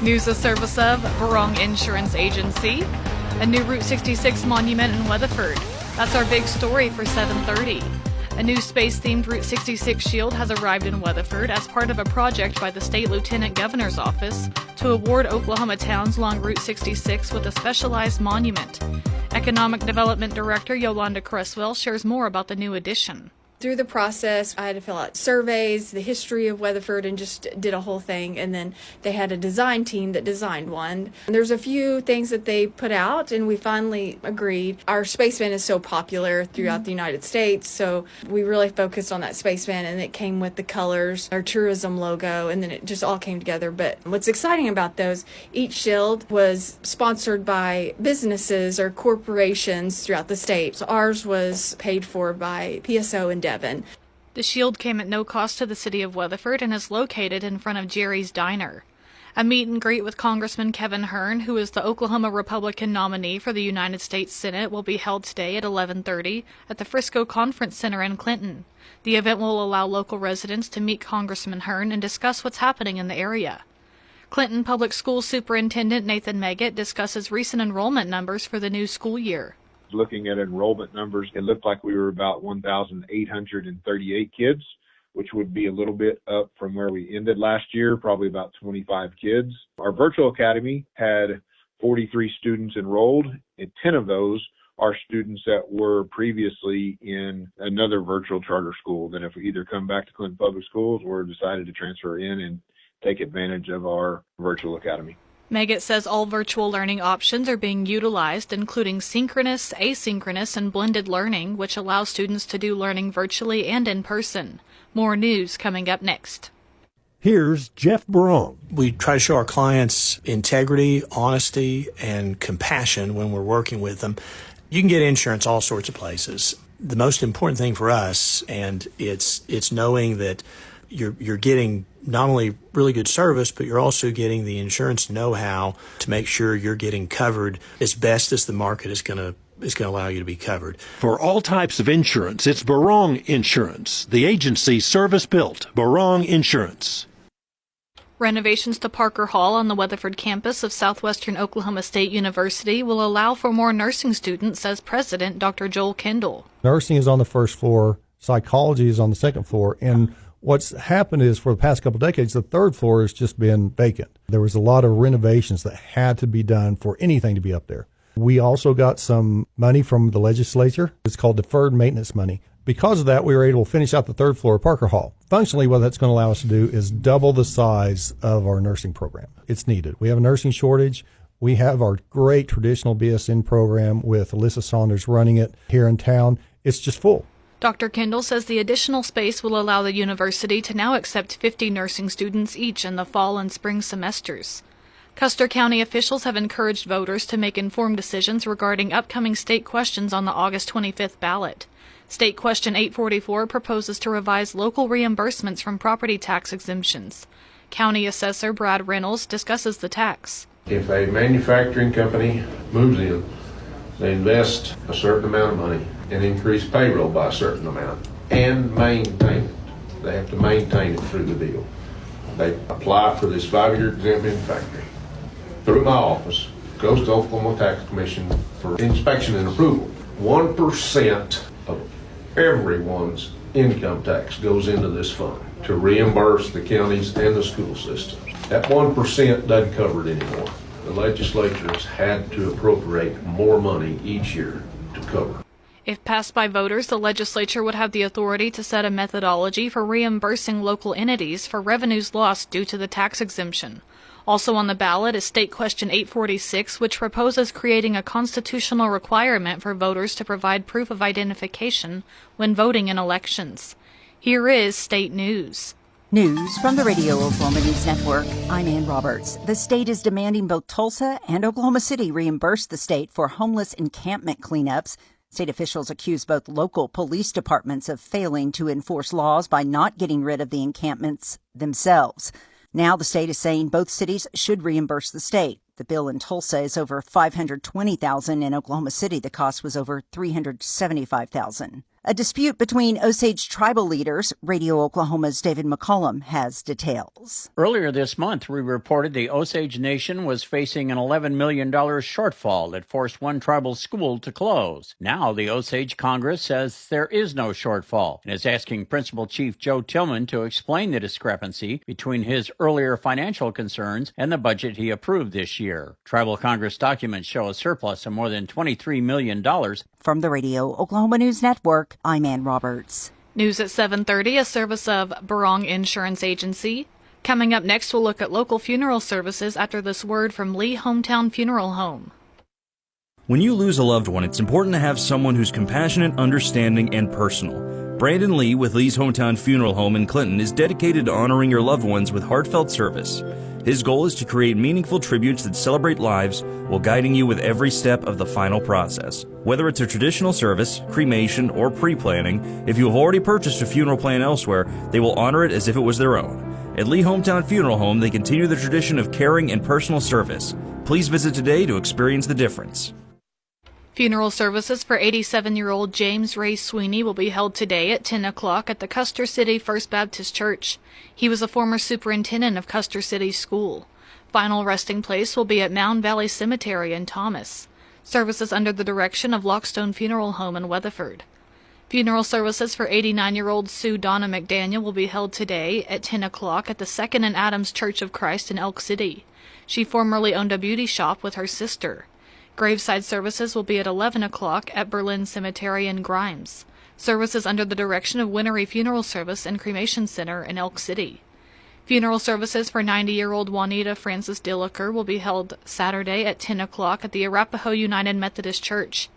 News a service of Barong Insurance Agency. A new Route 66 monument in Weatherford. That's our big story for 7:30. A new space-themed Route 66 shield has arrived in Weatherford as part of a project by the State Lieutenant Governor's Office to award Oklahoma towns along Route 66 with a specialized monument. Economic Development Director Yolanda Cresswell shares more about the new addition. Through the process, I had to fill out surveys, the history of Weatherford, and just did a whole thing. And then they had a design team that designed one. And there's a few things that they put out, and we finally agreed. Our spaceman is so popular throughout the United States, so we really focused on that spaceman, and it came with the colors, our tourism logo, and then it just all came together. But what's exciting about those, each shield was sponsored by businesses or corporations throughout the state. So ours was paid for by PSO and Devon. The shield came at no cost to the city of Weatherford and is located in front of Jerry's Diner. A meet and greet with Congressman Kevin Hern, who is the Oklahoma Republican nominee for the United States Senate, will be held today at 11:30 at the Frisco Conference Center in Clinton. The event will allow local residents to meet Congressman Hern and discuss what's happening in the area. Clinton Public Schools Superintendent Nathan Meggett discusses recent enrollment numbers for the new school year. Looking at enrollment numbers, it looked like we were about 1,838 kids, which would be a little bit up from where we ended last year, probably about 25 kids. Our virtual academy had 43 students enrolled, and 10 of those are students that were previously in another virtual charter school that have either come back to Clinton Public Schools or decided to transfer in and take advantage of our virtual academy. Meggett says all virtual learning options are being utilized, including synchronous, asynchronous, and blended learning, which allows students to do learning virtually and in person. More news coming up next. Here's Jeff Barong. We try to show our clients integrity, honesty, and compassion when we're working with them. You can get insurance all sorts of places. The most important thing for us, and it's knowing that you're getting not only really good service, but you're also getting the insurance know-how to make sure you're getting covered as best as the market is going to allow you to be covered. For all types of insurance, it's Barong Insurance, the agency service built. Barong Insurance. Renovations to Parker Hall on the Weatherford campus of Southwestern Oklahoma State University will allow for more nursing students, says President Dr. Joel Kendall. Nursing is on the first floor, psychology is on the second floor, and what's happened is for the past couple of decades, the third floor has just been vacant. There was a lot of renovations that had to be done for anything to be up there. We also got some money from the legislature. It's called deferred maintenance money. Because of that, we were able to finish out the third floor of Parker Hall. Functionally, what that's going to allow us to do is double the size of our nursing program. It's needed. We have a nursing shortage. We have our great traditional BSN program with Alyssa Saunders running it here in town. It's just full. Dr. Kendall says the additional space will allow the university to now accept 50 nursing students each in the fall and spring semesters. Custer County officials have encouraged voters to make informed decisions regarding upcoming state questions on the August 25th ballot. State Question 844 proposes to revise local reimbursements from property tax exemptions. County Assessor Brad Reynolds discusses the tax. If a manufacturing company moves in, they invest a certain amount of money and increase payroll by a certain amount and maintain it. They have to maintain it through the deal. They apply for this 5-year exempt manufacturing. Through my office, goes to Oklahoma Tax Commission for inspection and approval. 1% of everyone's income tax goes into this fund to reimburse the counties and the school systems. That 1% doesn't cover it anymore. The legislature has had to appropriate more money each year to cover. If passed by voters, the legislature would have the authority to set a methodology for reimbursing local entities for revenues lost due to the tax exemption. Also on the ballot is State Question 846, which proposes creating a constitutional requirement for voters to provide proof of identification when voting in elections. Here is state news. News from the Radio Oklahoma News Network. I'm Ann Roberts. The state is demanding both Tulsa and Oklahoma City reimburse the state for homeless encampment cleanups. State officials accuse both local police departments of failing to enforce laws by not getting rid of the encampments themselves. Now the state is saying both cities should reimburse the state. The bill in Tulsa is over $520,000. In Oklahoma City, the cost was over $375,000. A dispute between Osage tribal leaders. Radio Oklahoma's David McCollum has details. Earlier this month, we reported the Osage Nation was facing an $11 million shortfall that forced one tribal school to close. Now, the Osage Congress says there is no shortfall and is asking Principal Chief Joe Tillman to explain the discrepancy between his earlier financial concerns and the budget he approved this year. Tribal Congress documents show a surplus of more than $23 million. From the Radio Oklahoma News Network, I'm Ann Roberts. News at 7:30, a service of Barong Insurance Agency. Coming up next, we'll look at local funeral services after this word from Lee Hometown Funeral Home. When you lose a loved one, it's important to have someone who's compassionate, understanding, and personal. Brandon Lee with Lee's Hometown Funeral Home in Clinton is dedicated to honoring your loved ones with heartfelt service. His goal is to create meaningful tributes that celebrate lives while guiding you with every step of the final process. Whether it's a traditional service, cremation, or pre-planning, if you have already purchased a funeral plan elsewhere, they will honor it as if it was their own. At Lee Hometown Funeral Home, they continue the tradition of caring and personal service. Please visit today to experience the difference. Funeral services for 87-year-old James Ray Sweeney will be held today at 10 o'clock at the Custer City First Baptist Church. He was a former superintendent of Custer City School. Final resting place will be at Mound Valley Cemetery in Thomas. Services under the direction of Lockstone Funeral Home in Weatherford. Funeral services for 89-year-old Sue Donna McDaniel will be held today at 10 o'clock at the Second and Adams Church of Christ in Elk City. She formerly owned a beauty shop with her sister. Graveside services will be at 11 o'clock at Berlin Cemetery in Grimes. Services under the direction of Winery Funeral Service and Cremation Center in Elk City. Funeral services for 90-year-old Juanita Francis Dilliker will be held Saturday at 10 o'clock at the Arapahoe United Methodist Church.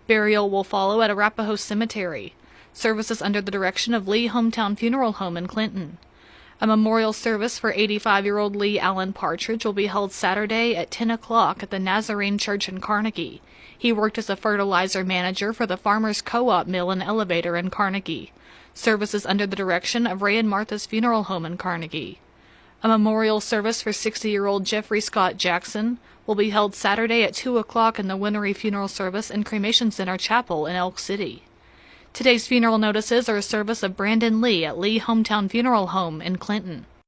Burial will follow at Arapahoe Cemetery. Services under the direction of Lee Hometown Funeral Home in Clinton. A memorial service for 85-year-old Lee Allen Partridge will be held Saturday at 10 o'clock at the Nazarene Church in Carnegie. He worked as a fertilizer manager for the Farmers Co-op Mill and Elevator in Carnegie. Services under the direction of Ray and Martha's Funeral Home in Carnegie. A memorial service for 60-year-old Jeffrey Scott Jackson will be held Saturday at 2 o'clock in the Winery Funeral Service and Cremation Center Chapel in Elk City. Today's funeral notices are a service of Brandon Lee at Lee Hometown Funeral Home in Clinton.